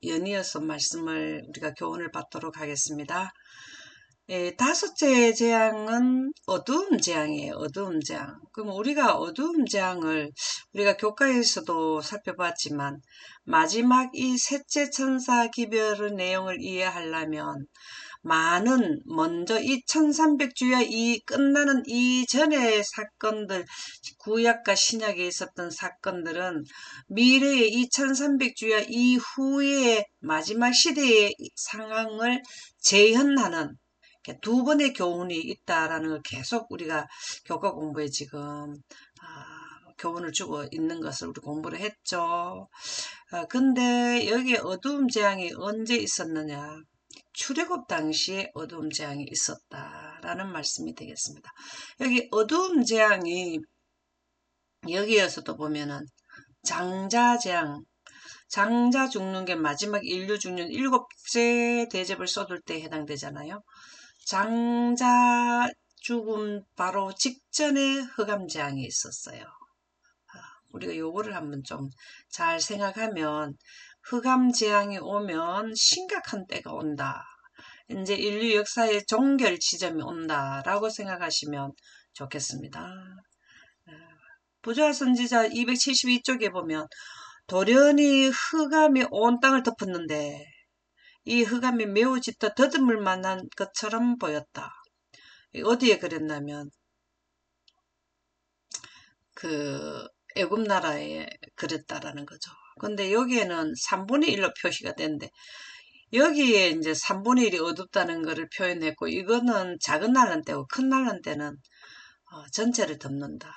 연이어서 말씀을 우리가 교훈을 받도록 하겠습니다. 다섯째 재앙은 어두움 재앙이에요. 어두움 재앙. 그럼 우리가 어두움 재앙을 우리가 교과에서도 살펴봤지만 마지막 이 셋째 천사 기별의 내용을 이해하려면 먼저 이 1300주야 이 끝나는 이전의 사건들, 구약과 신약에 있었던 사건들은 미래의 이 1300주야 이후의 마지막 시대의 상황을 재현하는 두 번의 교훈이 있다라는 걸 계속 우리가 교과 공부에 지금 교훈을 주고 있는 것을 우리 공부를 했죠. 근데 여기 어두움 재앙이 언제 있었느냐? 출애굽 당시에 어두움 재앙이 있었다라는 말씀이 되겠습니다. 여기 어두움 재앙이 여기에서도 보면은 장자 재앙, 장자 죽는 게 마지막 인류 죽는 일곱째 대접을 쏟을 때 해당되잖아요. 장자 죽음 바로 직전에 흑암 재앙이 있었어요. 우리가 요거를 한번 좀 잘 생각하면 흑암 재앙이 오면 심각한 때가 온다. 이제 인류 역사의 종결 지점이 온다라고 생각하시면 좋겠습니다. 부조화 선지자 272쪽에 보면 돌연히 흑암이 온 땅을 덮었는데 이 흑암이 매우 짙어 더듬을 만한 것처럼 보였다. 어디에 그랬냐면 그 애굽 나라에 그랬다라는 거죠. 근데 여기에는 3분의 1로 표시가 된대. 여기에 이제 3분의 1이 어둡다는 것을 표현했고 이거는 작은 날란대고 큰 날란대는 전체를 덮는다.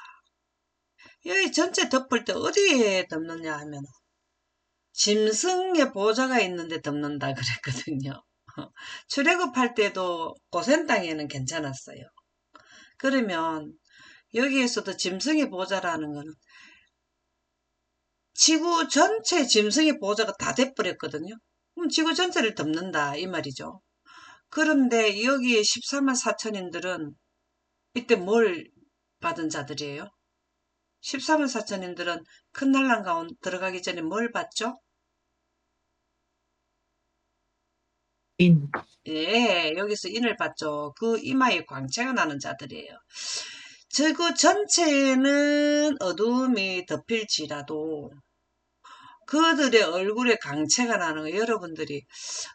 여기 전체 덮을 때 어디에 덮느냐 하면 짐승의 보좌가 있는데 덮는다 그랬거든요. 출애굽할 때도 고센 땅에는 괜찮았어요. 그러면 여기에서도 짐승의 보좌라는 거는 지구 전체 짐승의 보좌가 다 돼버렸거든요. 그럼 지구 전체를 덮는다 이 말이죠. 그런데 여기에 14만 4천인들은 이때 뭘 받은 자들이에요? 14만 4천인들은 큰 난란 가운데 들어가기 전에 뭘 받죠? 인. 예, 여기서 인을 받죠. 그 이마에 광채가 나는 자들이에요. 지구 전체에는 어둠이 덮일지라도 그들의 얼굴에 광채가 나는 거 여러분들이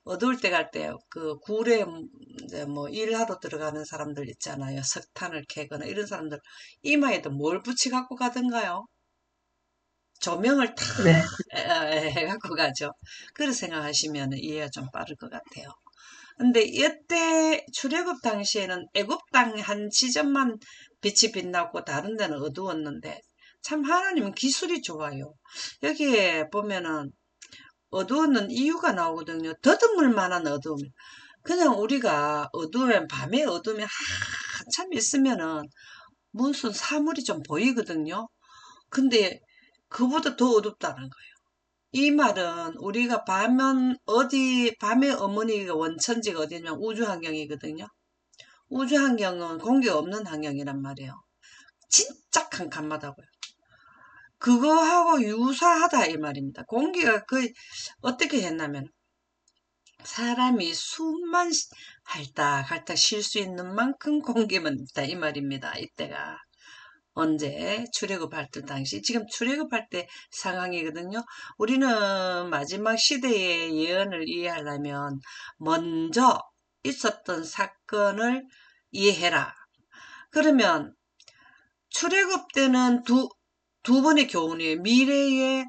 어두울 때 갈 때 그 굴에 이제 뭐 일하러 들어가는 사람들 있잖아요. 석탄을 캐거나 이런 사람들 이마에도 뭘 붙이 갖고 가던가요? 조명을 탁 네. 해갖고 가죠. 그렇게 생각하시면 이해가 좀 빠를 것 같아요. 근데 이때 출애굽 당시에는 애굽 땅 한 지점만 빛이 빛나고 다른 데는 어두웠는데 참 하나님은 기술이 좋아요. 여기에 보면은 어두웠는 이유가 나오거든요. 더듬을 만한 어두움. 그냥 우리가 어두우면 밤에 어두우면 한참 있으면은 무슨 사물이 좀 보이거든요. 근데 그보다 더 어둡다는 거예요. 이 말은 우리가 밤의 어머니가 원천지가 어디냐면 우주환경이거든요. 우주환경은 공기가 없는 환경이란 말이에요. 진짜 캄캄하다고요. 그거하고 유사하다 이 말입니다. 공기가 거의 어떻게 했냐면 사람이 숨만 할딱할딱 쉴 수 있는 만큼 공기만 있다 이 말입니다. 이때가 언제 출애굽할 때 당시 지금 출애굽할 때 상황이거든요. 우리는 마지막 시대의 예언을 이해하려면 먼저 있었던 사건을 이해해라. 그러면 출애굽 때는 두 번의 교훈이에요. 미래의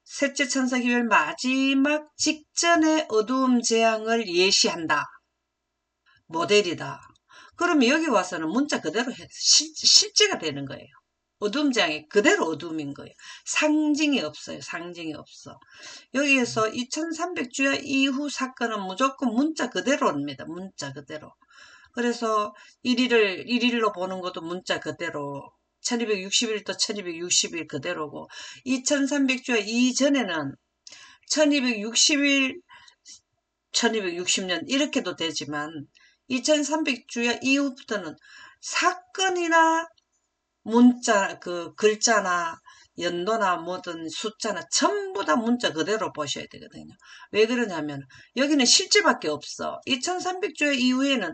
셋째 천사 기별 마지막 직전의 어두움 재앙을 예시한다. 모델이다. 그러면 여기 와서는 문자 그대로 실제가 되는 거예요. 어두움 장이 그대로 어두움인 거예요. 상징이 없어요. 상징이 없어. 여기에서 2300주야 이후 사건은 무조건 문자 그대로입니다. 문자 그대로. 그래서 1일로 보는 것도 문자 그대로 1260일도 1260일 그대로고 2300주야 이전에는 1260일 1260년 이렇게도 되지만 2300주야 이후부터는 사건이나 문자, 글자나 연도나 뭐든 숫자나 전부 다 문자 그대로 보셔야 되거든요. 왜 그러냐면 여기는 실제밖에 없어. 2300조의 이후에는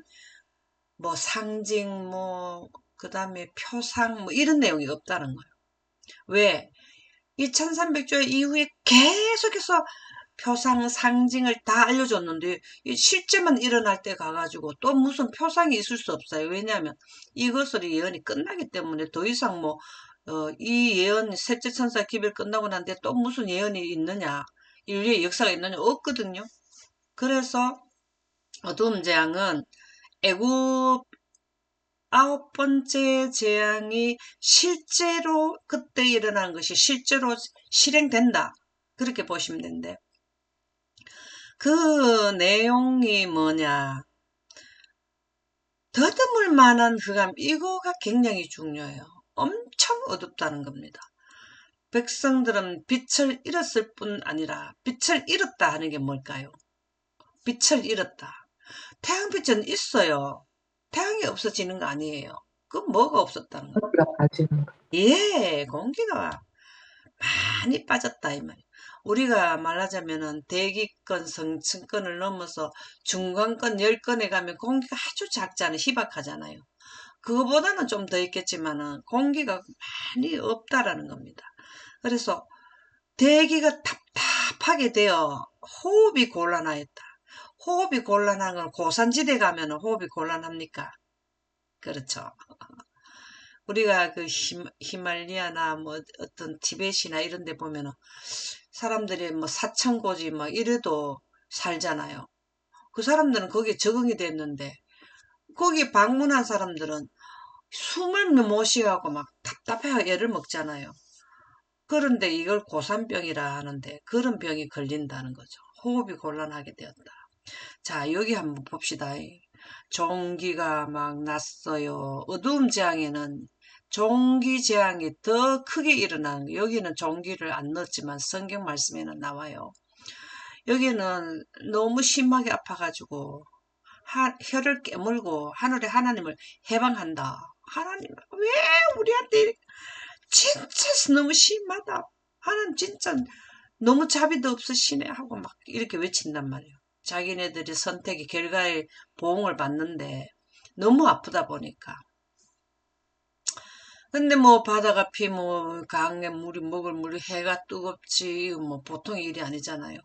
뭐 상징 뭐 그다음에 표상 뭐 이런 내용이 없다는 거예요. 왜? 2300조의 이후에 계속해서 표상 상징을 다 알려줬는데 실제만 일어날 때 가가지고 또 무슨 표상이 있을 수 없어요. 왜냐하면 이것으로 예언이 끝나기 때문에 더 이상 뭐 이 예언 셋째 천사 기별 끝나고 난데 또 무슨 예언이 있느냐, 인류의 역사가 있느냐, 없거든요. 그래서 어두움 재앙은 애굽 아홉 번째 재앙이 실제로 그때 일어난 것이 실제로 실행된다, 그렇게 보시면 되는데, 그 내용이 뭐냐, 더듬을 만한 흑암, 이거가 굉장히 중요해요. 엄청 어둡다는 겁니다. 백성들은 빛을 잃었을 뿐 아니라 빛을 잃었다 하는 게 뭘까요? 빛을 잃었다. 태양빛은 있어요. 태양이 없어지는 거 아니에요. 그 뭐가 없었다는 거예요? 공기가 빠지는 거. 예, 공기가 많이 빠졌다 이 말이에요. 우리가 말하자면은 대기권, 성층권을 넘어서 중간권, 열권에 가면 공기가 아주 작잖아요. 희박하잖아요. 그거보다는 좀 더 있겠지만은 공기가 많이 없다라는 겁니다. 그래서 대기가 답답하게 되어 호흡이 곤란하였다. 호흡이 곤란한 건 고산지대 가면 호흡이 곤란합니까? 그렇죠. 우리가 그 히말리아나 뭐 어떤 티벳이나 이런 데 보면은 사람들이 뭐 사천고지 막 이래도 살잖아요. 그 사람들은 거기에 적응이 됐는데 거기 방문한 사람들은 숨을 못 쉬어가고 막 답답해 애를 먹잖아요. 그런데 이걸 고산병이라 하는데 그런 병이 걸린다는 거죠. 호흡이 곤란하게 되었다. 자, 여기 한번 봅시다. 종기가 막 났어요. 어두움 재앙에는 종기 재앙이 더 크게 일어나는 거예요. 여기는 종기를 안 넣었지만 성경 말씀에는 나와요. 여기는 너무 심하게 아파가지고 혀를 깨물고 하늘의 하나님을 해방한다. 하나님, 왜 우리한테 진짜 너무 심하다. 하나님 진짜 너무 자비도 없으시네 하고 막 이렇게 외친단 말이에요. 자기네들이 선택의 결과에 보응을 받는데 너무 아프다 보니까. 근데 뭐 바다가 피, 뭐 강에 물이 먹을 물이 해가 뜨겁지 뭐 보통 일이 아니잖아요.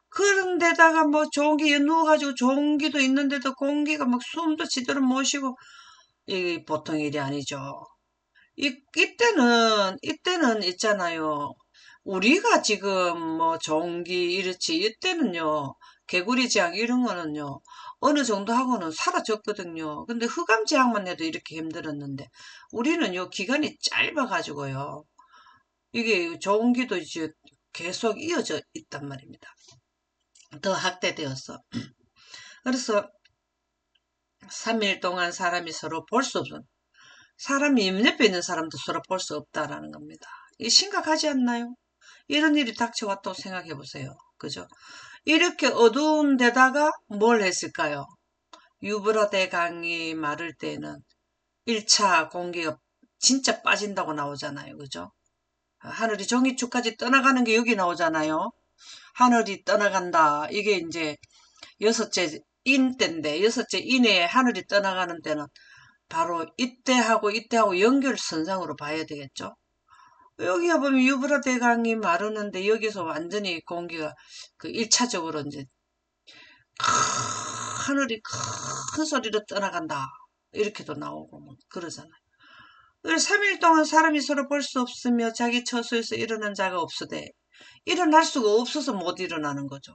그런데다가 뭐 좋은 게 누워가지고 좋은 기도 있는데도 공기가 막 숨도 제대로 못 쉬고 이 보통 일이 아니죠. 이때는 있잖아요. 우리가 지금 뭐 종기 이렇지, 이때는요, 개구리 제약 이런 거는요, 어느 정도 하고는 사라졌거든요. 근데 흑암 제약만 해도 이렇게 힘들었는데, 우리는 요 기간이 짧아가지고요. 이게 종기도 이제 계속 이어져 있단 말입니다. 더 확대되어서. 그래서 3일 동안 사람이 서로 볼 수 없어. 사람이 옆에 있는 사람도 서로 볼 수 없다라는 겁니다. 이 심각하지 않나요? 이런 일이 닥쳐왔다고 생각해 보세요. 그죠? 이렇게 어두운 데다가 뭘 했을까요? 유브라데 강이 마를 때는 1차 공기가 진짜 빠진다고 나오잖아요. 그죠? 하늘이 종이축까지 떠나가는 게 여기 나오잖아요. 하늘이 떠나간다. 이게 이제 여섯째 인 때인데, 여섯째 인에 하늘이 떠나가는 때는 바로 이때하고 연결선상으로 봐야 되겠죠. 여기 보면 유브라 대강이 마르는데 여기서 완전히 공기가 그 1차적으로 이제 하늘이 큰 소리로 떠나간다. 이렇게도 나오고 뭐 그러잖아요. 3일 동안 사람이 서로 볼 수 없으며 자기 처소에서 일어난 자가 없으되 일어날 수가 없어서 못 일어나는 거죠.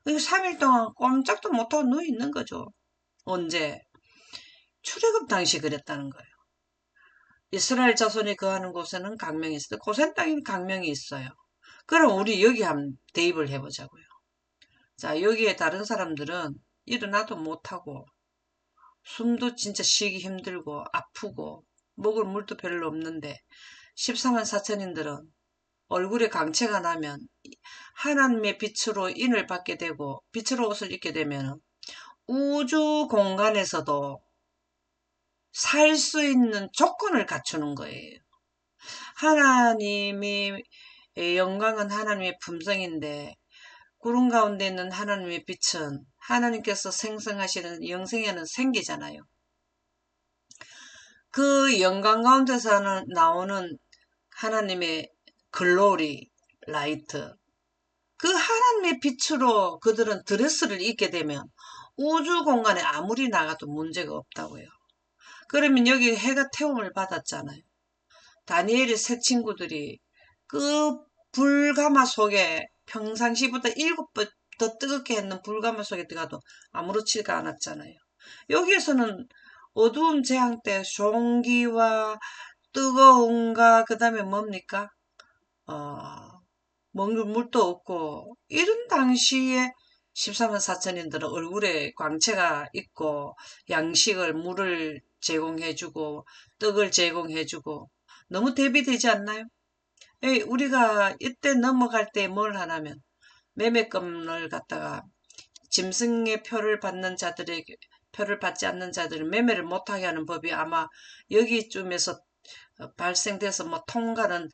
3일 동안 꼼짝도 못하고 누워 있는 거죠. 언제? 출애굽 당시 그랬다는 거예요. 이스라엘 자손이 거하는 곳에는 강명이 있어요. 고센 땅에는 강명이 있어요. 그럼 우리 여기 한번 대입을 해보자고요. 자, 여기에 다른 사람들은 일어나도 못하고 숨도 진짜 쉬기 힘들고 아프고 먹을 물도 별로 없는데 14만 4천인들은 얼굴에 강체가 나면 하나님의 빛으로 인을 받게 되고 빛으로 옷을 입게 되면 우주 공간에서도 살 수 있는 조건을 갖추는 거예요. 하나님이 영광은 하나님의 품성인데 구름 가운데 있는 하나님의 빛은 하나님께서 생성하시는 영생에는 생기잖아요. 그 영광 가운데서 나오는 하나님의 글로리, 라이트, 그 하나님의 빛으로 그들은 드레스를 입게 되면 우주 공간에 아무리 나가도 문제가 없다고요. 그러면 여기 해가 태움을 받았잖아요. 다니엘의 세 친구들이 그 불가마 속에 평상시보다 7배 더 뜨겁게 했는 불가마 속에 들어가도 아무렇지가 않았잖아요. 여기에서는 어두움 재앙 때 종기와 뜨거움과 그 다음에 뭡니까? 먹을 물도 없고 이런 당시에 14만 4천인들은 얼굴에 광채가 있고 양식을 물을 제공해주고 떡을 제공해주고 너무 대비되지 않나요? 우리가 이때 넘어갈 때 뭘 하냐면 매매금을 갖다가 짐승의 표를 받는 자들에게 표를 받지 않는 자들은 매매를 못하게 하는 법이 아마 여기쯤에서 발생돼서 뭐 통과는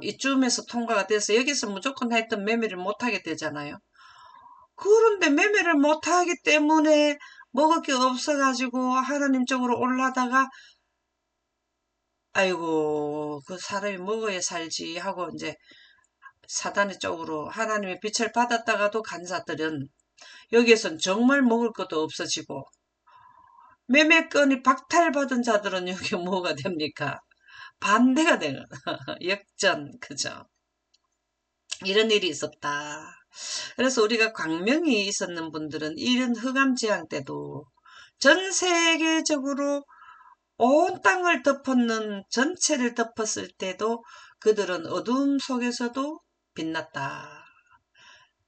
이쯤에서 통과가 돼서 여기서 무조건 하여튼 매매를 못하게 되잖아요. 그런데 매매를 못하기 때문에 먹을 게 없어가지고 하나님 쪽으로 올라다가 아이고 그 사람이 먹어야 살지 하고 이제 사단의 쪽으로 하나님의 빛을 받았다가도 간 자들은 여기에선 정말 먹을 것도 없어지고 매매건이 박탈받은 자들은 여기 뭐가 됩니까? 반대가 되는 역전 그죠? 이런 일이 있었다. 그래서 우리가 광명이 있었는 분들은 이런 흑암재앙 때도 전 세계적으로 온 땅을 덮었는 전체를 덮었을 때도 그들은 어두움 속에서도 빛났다.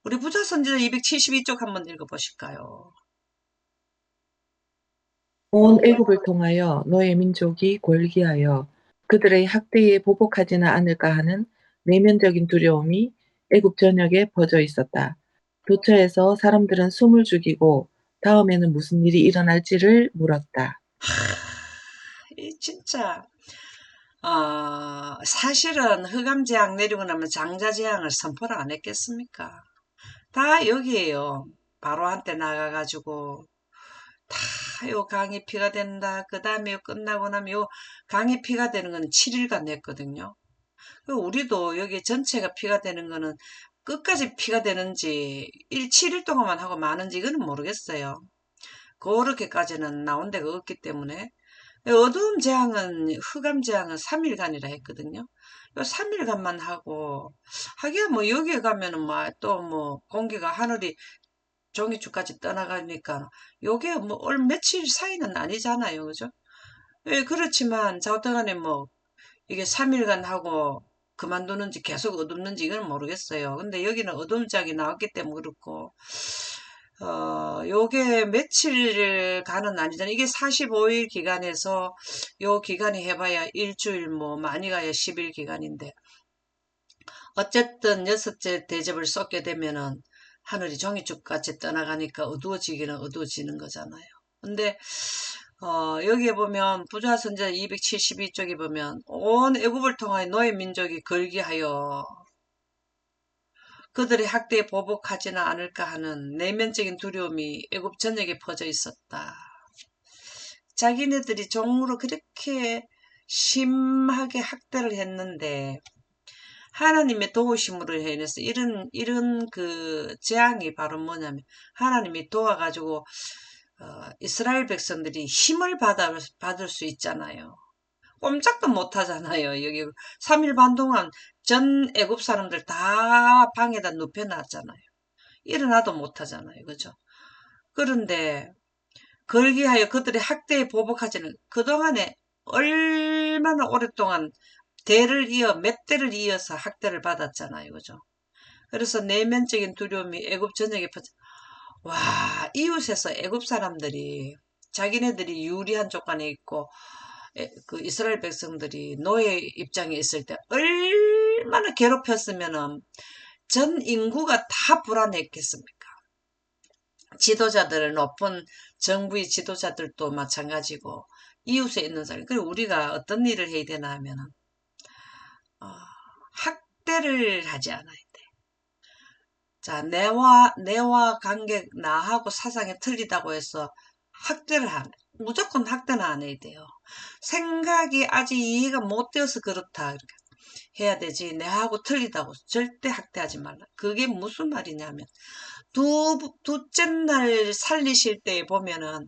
우리 부자선지자 272쪽 한번 읽어보실까요? 온 애굽을 통하여 너의 민족이 골기하여 그들의 학대에 보복하지는 않을까 하는 내면적인 두려움이 애굽 전역에 퍼져 있었다. 도처에서 사람들은 숨을 죽이고 다음에는 무슨 일이 일어날지를 물었다. 이 진짜 사실은 흑암재앙 내리고 나면 장자재앙을 선포를 안 했겠습니까? 다 여기에요. 바로 한때 나가가지고 다 요 강이 피가 된다. 그 다음에 끝나고 나면 요 강이 피가 되는 건 7일간 냈거든요. 우리도 여기 전체가 피가 되는 거는 끝까지 피가 되는지 7일 동안만 하고 마는지 이거는 모르겠어요. 그렇게까지는 나온 데가 없기 때문에 어두움 재앙은 흑암 재앙은 3일간이라 했거든요. 요 3일간만 하고 하기야 뭐 여기에 가면은 뭐 또 뭐 공기가 하늘이 종이축까지 떠나가니까 요게 뭐 얼 며칠 사이는 아니잖아요. 그죠? 그렇지만 자우등간에 뭐 이게 3일간 하고 그만두는지 계속 어둡는지 이건 모르겠어요. 근데 여기는 어둠짝이 나왔기 때문에 그렇고 요게 며칠간은 아니잖아요. 이게 45일 기간에서 요 기간이 해봐야 일주일 뭐 많이 가야 10일 기간인데 어쨌든 여섯째 대접을 쏟게 되면은 하늘이 종이축같이 떠나가니까 어두워지기는 어두워지는 거잖아요. 근데 여기에 보면 부자 선지자 272쪽에 보면 온 애굽을 통하여 너의 민족이 걸기하여 그들의 학대에 보복하지는 않을까 하는 내면적인 두려움이 애굽 전역에 퍼져 있었다. 자기네들이 종으로 그렇게 심하게 학대를 했는데 하나님의 도우심으로 인해서 이런 그 재앙이 바로 뭐냐면 하나님이 도와가지고 이스라엘 백성들이 힘을 받을 수 있잖아요. 꼼짝도 못 하잖아요. 여기 3일 반 동안 전 애굽 사람들 다 방에다 눕혀놨잖아요. 일어나도 못 하잖아요. 그죠? 그런데 걸기하여 그들의 학대에 보복하지는 그동안에 얼마나 오랫동안 몇 대를 이어서 학대를 받았잖아요. 그죠? 그래서 내면적인 두려움이 애굽 전역에 퍼져. 와, 이웃에서 애굽 사람들이 자기네들이 유리한 조건에 있고 그 이스라엘 백성들이 노예 입장에 있을 때 얼마나 괴롭혔으면은 전 인구가 다 불안했겠습니까? 지도자들은 높은 정부의 지도자들도 마찬가지고 이웃에 있는 사람. 그리고 우리가 어떤 일을 해야 되나 하면은 어, 학대를 하지 않아야 돼. 자, 내와 관계, 나하고 사상이 틀리다고 해서 무조건 학대는 안 해야 돼요. 생각이 아직 이해가 못 되어서 그렇다. 이렇게 해야 되지. 내하고 틀리다고 절대 학대하지 말라. 그게 무슨 말이냐면, 둘째 날 살리실 때 보면은,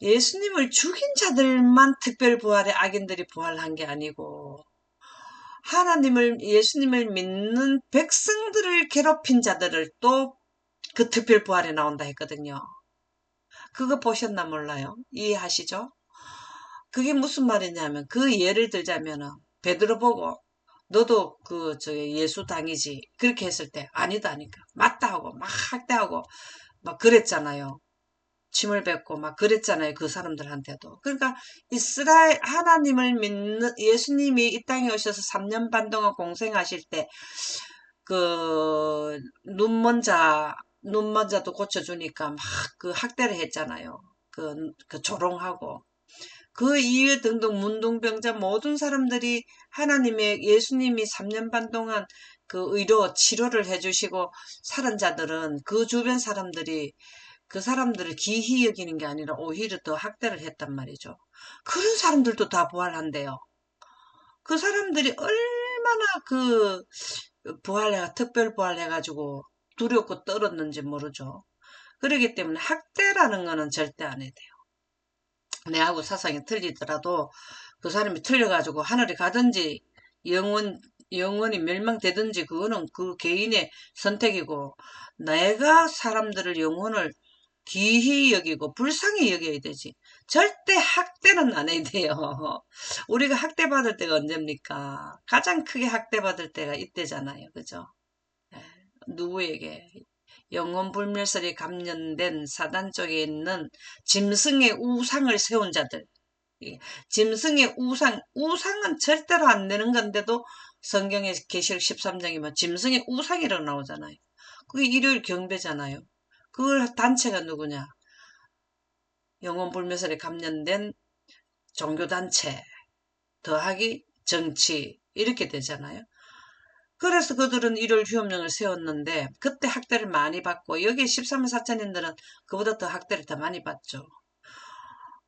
예수님을 죽인 자들만 특별 부활에 악인들이 부활한 게 아니고, 예수님을 믿는 백성들을 괴롭힌 자들을 또 그 특별 부활에 나온다 했거든요. 그거 보셨나 몰라요. 이해하시죠? 그게 무슨 말이냐면 그 예를 들자면은 베드로 보고 너도 저 예수 당이지 그렇게 했을 때 아니다 하니까 맞다 하고 막 학대하고 막 그랬잖아요. 침을 뱉고 막 그랬잖아요. 그 사람들한테도. 그러니까 이스라엘 하나님을 믿는 예수님이 이 땅에 오셔서 3년 반 동안 공생하실 때 그 눈먼자도 고쳐주니까 막 그 학대를 했잖아요. 그 조롱하고 그 이유 등등 문둥병자 모든 사람들이 하나님의 예수님이 3년 반 동안 그 의료 치료를 해주시고 살은 자들은 그 주변 사람들이 그 사람들을 기히 여기는 게 아니라 오히려 더 학대를 했단 말이죠. 그런 사람들도 다 부활한대요. 그 사람들이 얼마나 특별 부활해가지고 두렵고 떨었는지 모르죠. 그렇기 때문에 학대라는 거는 절대 안 해야 돼요. 내하고 사상이 틀리더라도 그 사람이 틀려가지고 하늘에 가든지 영원히 멸망되든지 그거는 그 개인의 선택이고 내가 사람들을 영혼을 기히 여기고 불쌍히 여겨야 되지. 절대 학대는 안 해야 돼요. 우리가 학대받을 때가 언제입니까? 가장 크게 학대받을 때가 이때잖아요. 그죠? 예, 누구에게? 영혼불멸설이 감염된 사단 쪽에 있는 짐승의 우상을 세운 자들. 짐승의 우상은 절대로 안 되는 건데도 성경에 계시록 13장이면 짐승의 우상이라고 나오잖아요. 그게 일요일 경배잖아요. 그 단체가 누구냐? 영혼불멸설에 감염된 종교단체, 더하기 정치, 이렇게 되잖아요. 그래서 그들은 일요일 휴업령을 세웠는데 그때 학대를 많이 받고 여기 13만 4천인들은 그보다 더 학대를 더 많이 받죠.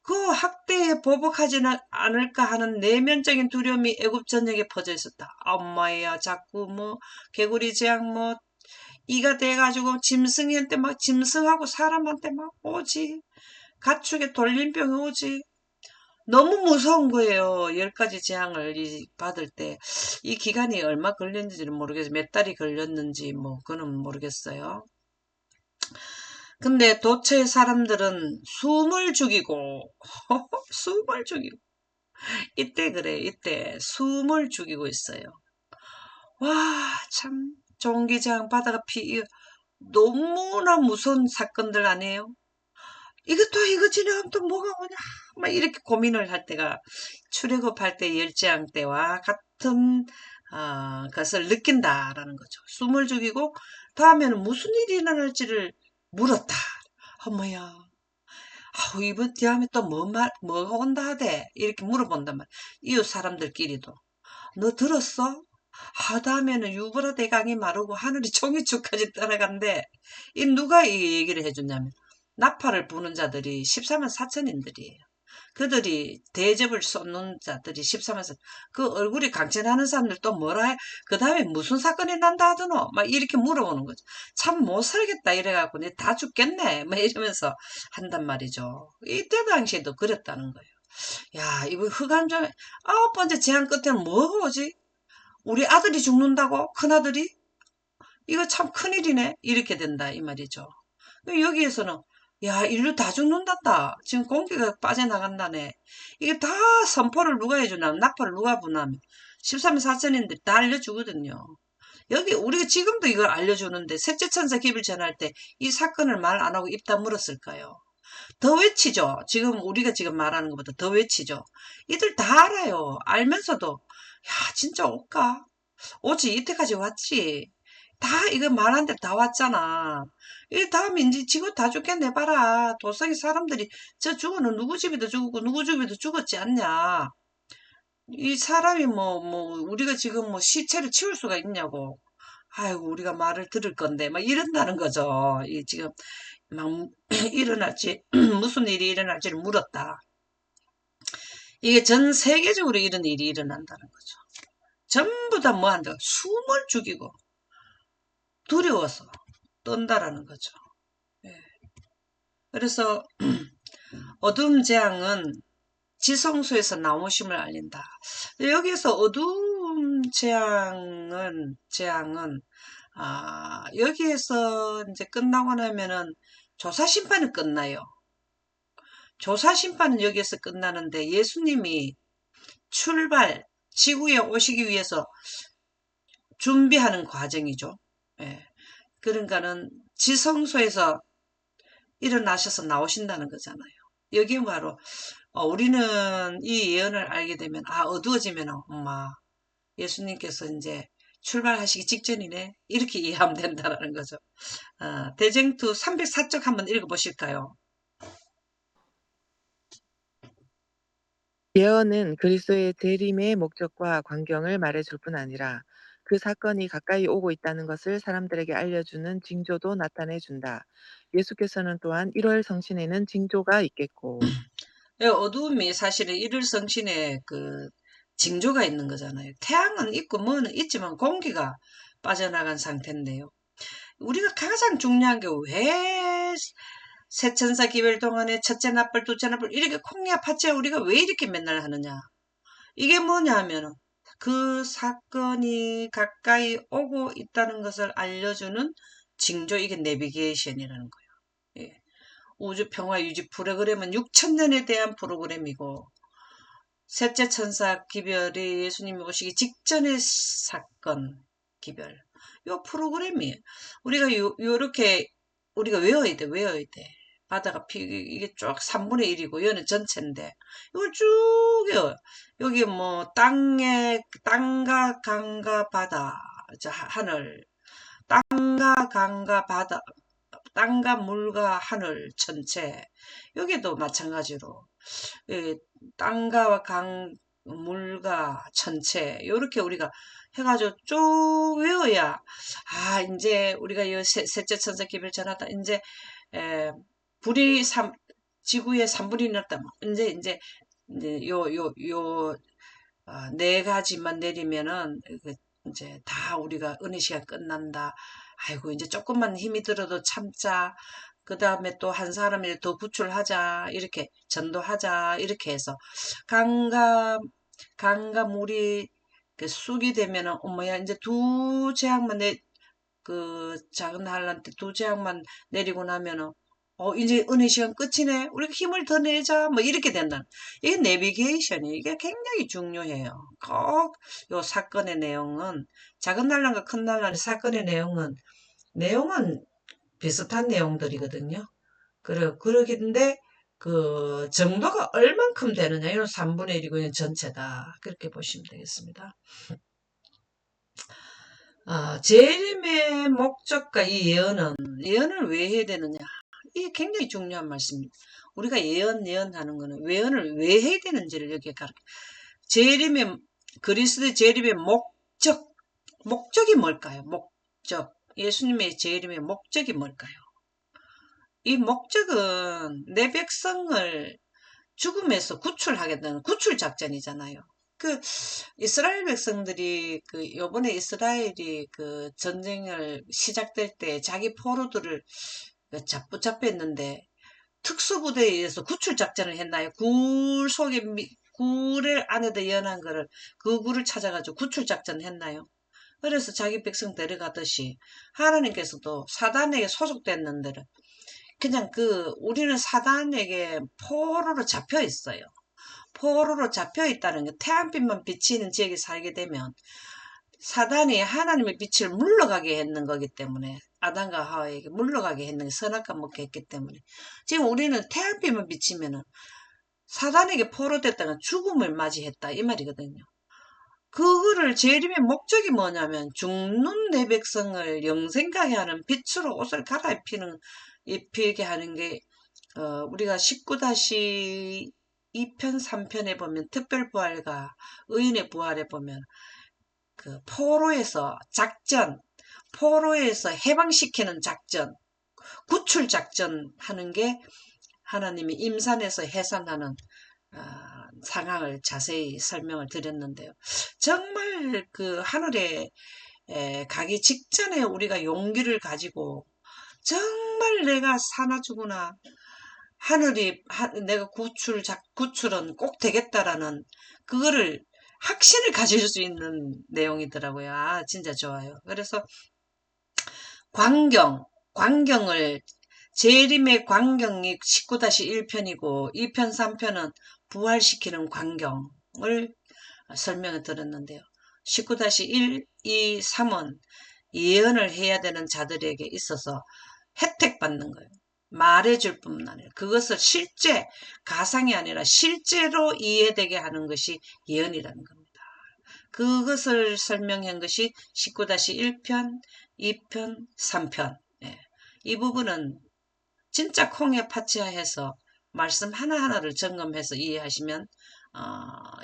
그 학대에 보복하지는 않을까 하는 내면적인 두려움이 애굽 전역에 퍼져 있었다. 엄마야 자꾸 개구리 재앙 이가 돼가지고 짐승한테 막 짐승하고 사람한테 막 오지. 가축에 돌림병이 오지. 너무 무서운 거예요. 10가지 재앙을 받을 때. 이 기간이 얼마 걸렸는지는 모르겠어요. 몇 달이 걸렸는지 그는 모르겠어요. 근데 도처의 사람들은 숨을 죽이고 숨을 죽이고 이때 그래 이때 숨을 죽이고 있어요. 와 참 종기재앙 바다가 너무나 무서운 사건들 아니에요? 이거 지나가면 또 뭐가 오냐 막 이렇게 고민을 할 때가 출애굽할 때 열재앙 때와 같은 것을 느낀다라는 거죠. 숨을 죽이고 다음에는 무슨 일이 일어날지를 물었다. 어머야 이번 다음에 또 뭐가 온다 하대 이렇게 물어본단 말이야. 이웃 사람들끼리도 너 들었어? 다음에는 유브라 대강이 마르고 하늘이 종이축까지 따라간대. 이 누가 이 얘기를 해줬냐면 나팔을 부는 자들이 14만 4천인들이에요. 그들이 대접을 쏟는 자들이 14만 4천. 그 얼굴이 강진하는 사람들 또 뭐라 해? 그 다음에 무슨 사건이 난다 하더노? 막 이렇게 물어보는 거죠. 참 못 살겠다 이래갖고 내 다 죽겠네. 막 이러면서 한단 말이죠. 이때 당시에도 그랬다는 거예요. 야, 이거 흑암정 9번째 재앙 끝에는 뭐가 오지? 우리 아들이 죽는다고? 큰아들이? 이거 참 큰일이네. 이렇게 된다 이 말이죠. 여기에서는 야 인류 다 죽는단다. 지금 공기가 빠져나간다네. 이게 다 선포를 누가 해주나 나팔을 누가 부나 13만 4천인데 다 알려주거든요. 여기 우리가 지금도 이걸 알려주는데 셋째 천사 기bil 전할 때 이 사건을 말 안 하고 입 다물었을까요? 더 외치죠. 우리가 지금 말하는 것보다 더 외치죠. 이들 다 알아요. 알면서도 야 진짜 올까? 오지 이때까지 왔지. 다 이거 말한 대로 다 왔잖아. 이 다음에 이제 지구 다 죽겠네 봐라. 도성의 사람들이 저 죽어는 누구 집에도 죽었고 누구 집에도 죽었지 않냐. 이 사람이 우리가 지금 시체를 치울 수가 있냐고. 아이고, 우리가 말을 들을 건데, 막 이런다는 거죠. 이 지금 막 일어날지, 무슨 일이 일어날지를 물었다. 이게 전 세계적으로 이런 일이 일어난다는 거죠. 전부 다 뭐 한다? 숨을 죽이고 두려워서 떤다라는 거죠. 예. 그래서 어둠 재앙은 지성소에서 나오심을 알린다. 여기서 어둠 재앙은 여기에서 이제 끝나고 나면은 조사 심판은 끝나요. 조사 심판은 여기에서 끝나는데 예수님이 지구에 오시기 위해서 준비하는 과정이죠. 예. 그러니까는 지성소에서 일어나셔서 나오신다는 거잖아요. 여기 바로 우리는 이 예언을 알게 되면 어두워지면 엄마 예수님께서 이제 출발하시기 직전이네 이렇게 이해하면 된다는 거죠. 대쟁투 304쪽 한번 읽어보실까요? 예언은 그리스도의 재림의 목적과 광경을 말해줄 뿐 아니라 그 사건이 가까이 오고 있다는 것을 사람들에게 알려주는 징조도 나타내준다. 예수께서는 또한 1월 성신에는 징조가 있겠고. 어두움이 사실은 일일성신의 그 징조가 있는 거잖아요. 태양은 있고 뭐는 있지만 공기가 빠져나간 상태인데요. 우리가 가장 중요한 게 왜 세천사 기별 동안에 첫째 나팔, 둘째 나팔 이렇게 콩야 파채 우리가 왜 이렇게 맨날 하느냐? 이게 뭐냐 하면 그 사건이 가까이 오고 있다는 것을 알려주는 징조, 이게 내비게이션이라는 거예요. 예. 우주 평화 유지 프로그램은 6천년에 대한 프로그램이고 셋째 천사 기별이 예수님이 오시기 직전의 사건 기별. 요 프로그램이에요. 우리가 요렇게 우리가 외워야 돼. 바다가 이게 쭉 3분의 1이고 얘는 전체인데 이걸 쭉 외워. 여기 뭐 땅과 강과 바다, 하늘, 땅과 강과 바다, 땅과 물과 하늘 전체. 여기도 마찬가지로 땅과 강, 물과 천체 이렇게 우리가 해가지고 쭉 외워야 이제 우리가 이 셋째 천사 기별 전하다 이제 에, 불이 지구에 3분이 났다 이제 요 네 가지만 내리면은 이제 다 우리가 은혜 시간 끝난다. 아이고 이제 조금만 힘이 들어도 참자. 그 다음에 또 한 사람을 더 구출하자. 이렇게 전도하자. 이렇게 해서 강과 강과 물이 쑥이 되면은 어머야 이제 두 재앙만 그 작은 한란 때 두 재앙만 내리고 나면은 이제 은혜 시간 끝이네. 우리가 힘을 더 내자. 뭐 이렇게 된다. 이게 내비게이션이 이게 굉장히 중요해요. 꼭 요 사건의 내용은 작은 난란과 큰 난란의 사건의 내용은 비슷한 내용들이거든요. 그러긴데 그 정도가 얼만큼 되느냐 이런 3분의 1이고 전체다. 그렇게 보시면 되겠습니다. 재림의 목적과 이 예언을 왜 해야 되느냐? 이게 굉장히 중요한 말씀입니다. 우리가 예언하는 거는 예언을 왜 해야 되는지를 여기에 재림의, 그리스도의 재림의 목적이 뭘까요? 목적. 예수님의 재림의 목적이 뭘까요? 이 목적은 내 백성을 죽음에서 구출하겠다는 구출 작전이잖아요. 그 이스라엘 백성들이 요번에 이스라엘이 그 전쟁을 시작될 때 자기 포로들을 붙잡혔는데 특수부대에 의해서 구출 작전을 했나요? 굴 안에다 연한 거를 그 굴을 찾아가지고 구출 작전을 했나요? 그래서 자기 백성 데려가듯이 하나님께서도 사단에게 소속된 놈들은 그냥 우리는 사단에게 포로로 잡혀 있어요. 포로로 잡혀 있다는 게 태양빛만 비치는 지역에 살게 되면 사단이 하나님의 빛을 물러가게 했는 거기 때문에 아담과 하와에게 물러가게 했는 게 선악과 먹게 했기 때문에 지금 우리는 태양빛만 비치면은 사단에게 포로됐다가 죽음을 맞이했다 이 말이거든요. 그거를 재림의 목적이 뭐냐면 죽는 내 백성을 영생하게 하는 빛으로 옷을 갈아입히게 하는 게 우리가 19-2 2편, 3편에 보면 특별부활과 의인의 부활에 보면 그 포로에서 작전, 포로에서 해방시키는 작전, 구출 작전 하는 게 하나님이 임산에서 해산하는 상황을 자세히 설명을 드렸는데요. 정말 그 하늘에 가기 직전에 우리가 용기를 가지고 정말 내가 사나 죽으나 하늘이 내가 구출은 꼭 되겠다라는 그거를 확신을 가질 수 있는 내용이더라고요. 아, 진짜 좋아요. 그래서 광경을 재림의 광경이 19-1편이고 2편, 3편은 부활시키는 광경을 설명을 들었는데요. 19-1, 2, 3은 예언을 해야 되는 자들에게 있어서 혜택받는 거예요. 말해줄 뿐만 아니라 그것을 실제 가상이 아니라 실제로 이해되게 하는 것이 예언이라는 겁니다. 그것을 설명한 것이 19-1편, 2편, 3편. 예. 이 부분은 진짜 콩에 파치하해서 말씀 하나하나를 점검해서 이해하시면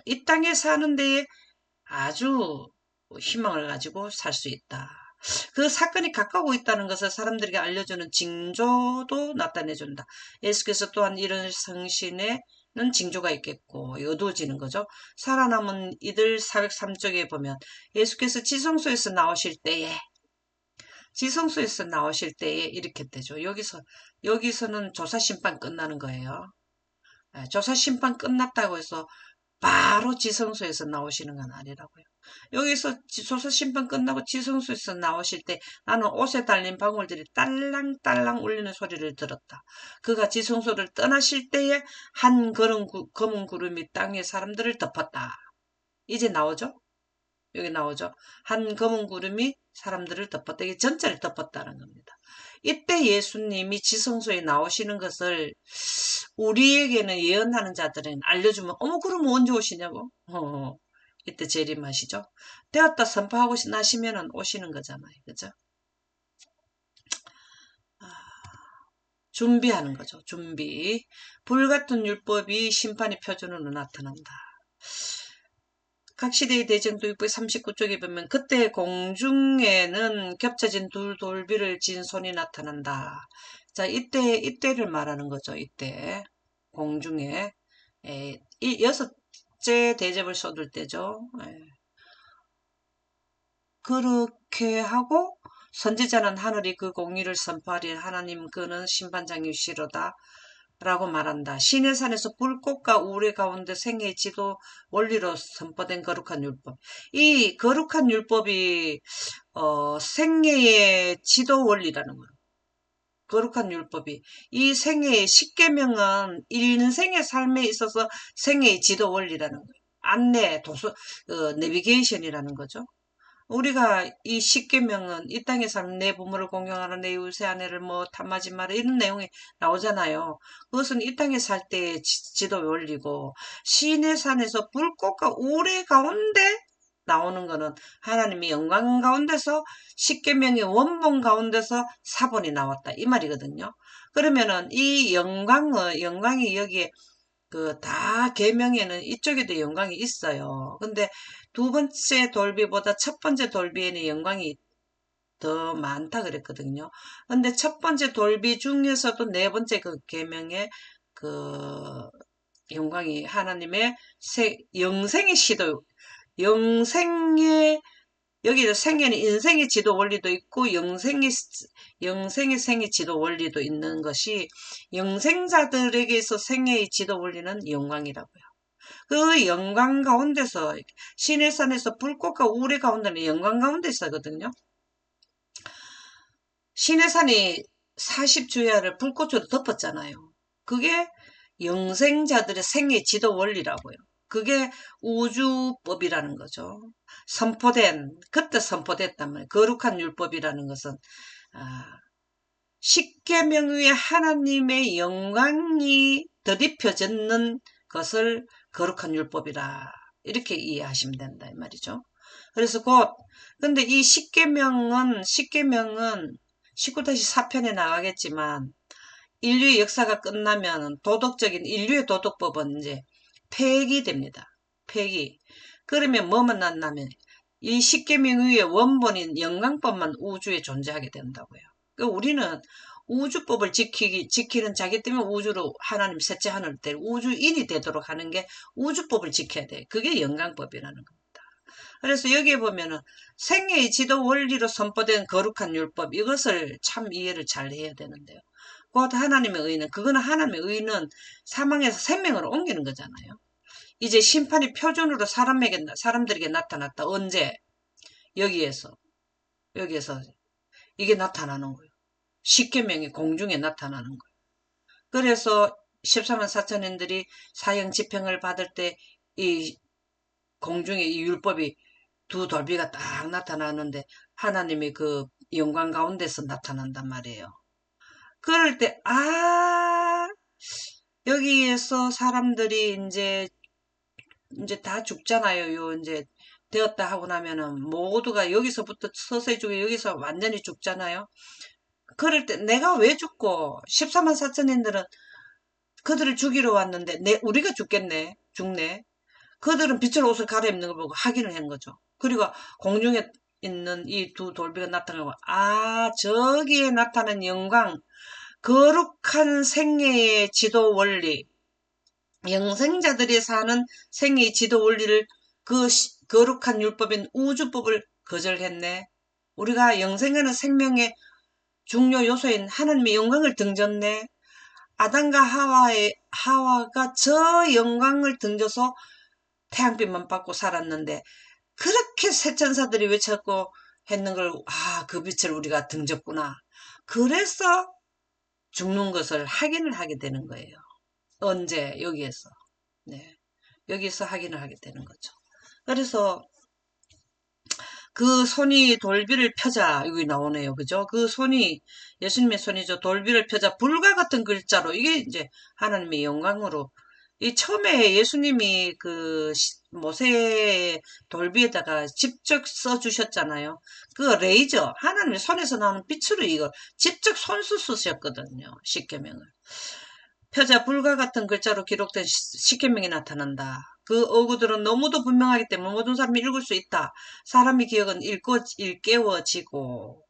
이 땅에 사는 데에 아주 희망을 가지고 살 수 있다. 그 사건이 가까우고 있다는 것을 사람들에게 알려주는 징조도 나타내준다. 예수께서 또한 이런 성신에는 징조가 있겠고 어두워지는 거죠. 살아남은 이들 403쪽에 보면 예수께서 지성소에서 나오실 때에 이렇게 되죠. 여기서는 조사심판 끝나는 거예요. 조사심판 끝났다고 해서 바로 지성소에서 나오시는 건 아니라고요. 여기서 조사심판 끝나고 지성소에서 나오실 때 나는 옷에 달린 방울들이 딸랑딸랑 울리는 소리를 들었다. 그가 지성소를 떠나실 때에 한 검은 구름이 땅의 사람들을 덮었다. 이제 나오죠? 여기 나오죠. 한 검은 구름이 사람들을 덮었다. 이게 전체를 덮었다는 겁니다. 이때 예수님이 지성소에 나오시는 것을 우리에게는 예언하는 자들은 알려주면 어머 그럼 언제 오시냐고. 이때 재림하시죠. 되었다 선포하고 나시면은 오시는 거잖아요. 그죠? 준비하는 거죠. 준비. 불같은 율법이 심판의 표준으로 나타난다. 각 시대의 대전도입부 39쪽에 보면 그때 공중에는 겹쳐진 두 돌비를 진 손이 나타난다. 자, 이때를 말하는 거죠. 이때 공중에 이 여섯째 대접을 쏟을 때죠. 그렇게 하고 선지자는 하늘이 그 공의를 선포하리 하나님 그는 심판장이시로다 라고 말한다. 신의 산에서 불꽃과 우레 가운데 생애의 지도 원리로 선포된 거룩한 율법. 이 거룩한 율법이 생애의 지도 원리라는 거예요. 거룩한 율법이 이 생애의 십계명은 인생의 삶에 있어서 생애의 지도 원리라는 거예요. 안내, 내비게이션이라는 거죠. 우리가 이 십계명은 이 땅에 사는 내 부모를 공경하라 내 이웃의 아내를 뭐 탐하지 마라 이런 내용이 나오잖아요. 그것은 이 땅에 살 때의 지도 원리고 시내 산에서 불꽃과 우레 가운데 나오는 거는 하나님이 영광 가운데서 십계명의 원본 가운데서 사본이 나왔다 이 말이거든요. 그러면은 이 영광이 여기에 그 다 계명에는 이쪽에도 영광이 있어요. 근데 두 번째 돌비보다 첫 번째 돌비에는 영광이 더 많다 그랬거든요. 근데 첫 번째 돌비 중에서도 네 번째 그 계명의 그 영광이 하나님의 영생의 시도, 영생의 여기 생애는 인생의 지도 원리도 있고 영생의 생의 지도 원리도 있는 것이 영생자들에게서 생애의 지도 원리는 영광이라고요. 그 영광 가운데서 신의 산에서 불꽃과 우레 가운데는 영광 가운데 있거든요. 신의 산이 40주야를 불꽃으로 덮었잖아요. 그게 영생자들의 생애 지도 원리라고요. 그게 우주법이라는 거죠. 그때 선포됐단 말이에요. 거룩한 율법이라는 것은 십계명 위에 하나님의 영광이 덧입혀졌는 것을 거룩한 율법이라 이렇게 이해하시면 된다 이 말이죠. 그래서 근데 이 십계명은 19-4편에 나가겠지만 인류의 역사가 끝나면 인류의 도덕법은 이제 폐기됩니다. 폐기. 그러면 뭐만 났냐면 이 십계명 위에 원본인 영광법만 우주에 존재하게 된다고요. 그러니까 우리는 우주법을 지키는 자기 때문에 우주로 하나님 셋째 하늘 때 우주인이 되도록 하는 게 우주법을 지켜야 돼. 그게 영광법이라는 겁니다. 그래서 여기에 보면은 생애의 지도 원리로 선포된 거룩한 율법 이것을 참 이해를 잘 해야 되는데요. 곧 하나님의 의는 그거는 하나님의 의는 사망에서 생명으로 옮기는 거잖아요. 이제 심판이 표준으로 사람들에게 나타났다. 언제? 여기에서 이게 나타나는 거예요. 십계명이 공중에 나타나는 거예요. 그래서 14만 4천인들이 사형 집행을 받을 때 이 공중에 이 율법이 두 돌비가 딱 나타나는데 하나님이 그 영광 가운데서 나타난단 말이에요. 그럴 때, 여기에서 사람들이 이제 다 죽잖아요. 이제 되었다 하고 나면은 모두가 여기서부터 서서히 죽고 여기서 완전히 죽잖아요. 그럴 때 내가 왜 죽고 14만 4천인들은 그들을 죽이러 왔는데 우리가 죽네. 그들은 빛을 옷을 갈아입는 걸 보고 확인을 한 거죠. 그리고 공중에 있는 이 두 돌비가 나타나고 저기에 나타난 영광 거룩한 생애의 지도 원리 영생자들이 사는 생애의 지도 원리를 그 거룩한 율법인 우주법을 거절했네. 우리가 영생하는 생명의 중요 요소인 하나님의 영광을 등졌네. 아담과 하와가 저 영광을 등져서 태양빛만 받고 살았는데 그렇게 새천사들이 외쳤고 했는 걸 그 빛을 우리가 등졌구나. 그래서 죽는 것을 확인을 하게 되는 거예요. 언제? 여기에서. 네. 여기서 확인을 하게 되는 거죠. 그래서 그 손이 돌비를 펴자 여기 나오네요. 그죠? 그 손이 예수님의 손이죠. 돌비를 펴자 불과 같은 글자로 이게 이제 하나님의 영광으로 이 처음에 예수님이 그 모세 돌비에다가 직접 써주셨잖아요. 그 레이저 하나님의 손에서 나오는 빛으로 이걸 직접 손수 쓰셨거든요. 십계명을. 표자 불과 같은 글자로 기록된 십계명이 나타난다. 그 어구들은 너무도 분명하기 때문에 모든 사람이 읽을 수 있다. 사람의 기억은 일깨워지고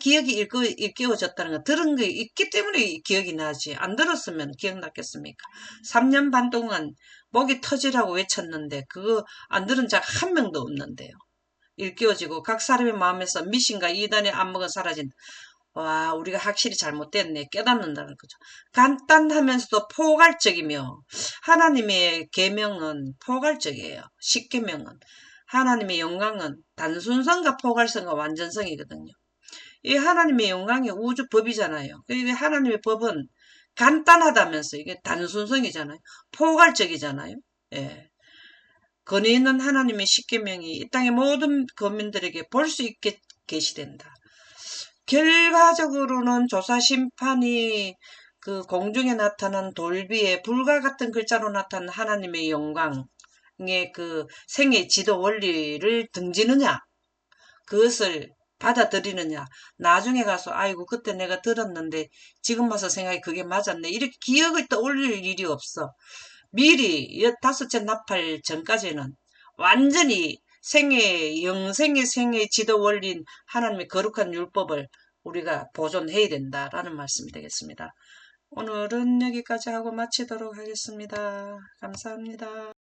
기억이 일깨워졌다는 거 들은 게 있기 때문에 기억이 나지. 안 들었으면 기억났겠습니까? 3년 반 동안 목이 터지라고 외쳤는데 그거 안 들은 자가 한 명도 없는데요. 일깨워지고 각 사람의 마음에서 미신과 이단의 안목은 사라진다. 와, 우리가 확실히 잘못됐네. 깨닫는다는 거죠. 간단하면서도 포괄적이며 하나님의 계명은 포괄적이에요. 십계명은. 하나님의 영광은 단순성과 포괄성과 완전성이거든요. 이 하나님의 영광이 우주법이잖아요. 그리고 하나님의 법은 간단하다면서 이게 단순성이잖아요. 포괄적이잖아요. 예. 권위 있는 하나님의 십계명이 이 땅의 모든 거민들에게 볼 수 있게 계시된다. 결과적으로는 조사 심판이 그 공중에 나타난 돌비에 불과 같은 글자로 나타난 하나님의 영광의 그 생애 지도 원리를 등지느냐, 그것을 받아들이느냐, 나중에 가서 아이고 그때 내가 들었는데 지금 와서 생각이 그게 맞았네, 이렇게 기억을 떠올릴 일이 없어. 미리 15째 나팔 전까지는 완전히 영생의 생의 지도 원리인 하나님의 거룩한 율법을 우리가 보존해야 된다라는 말씀이 되겠습니다. 오늘은 여기까지 하고 마치도록 하겠습니다. 감사합니다.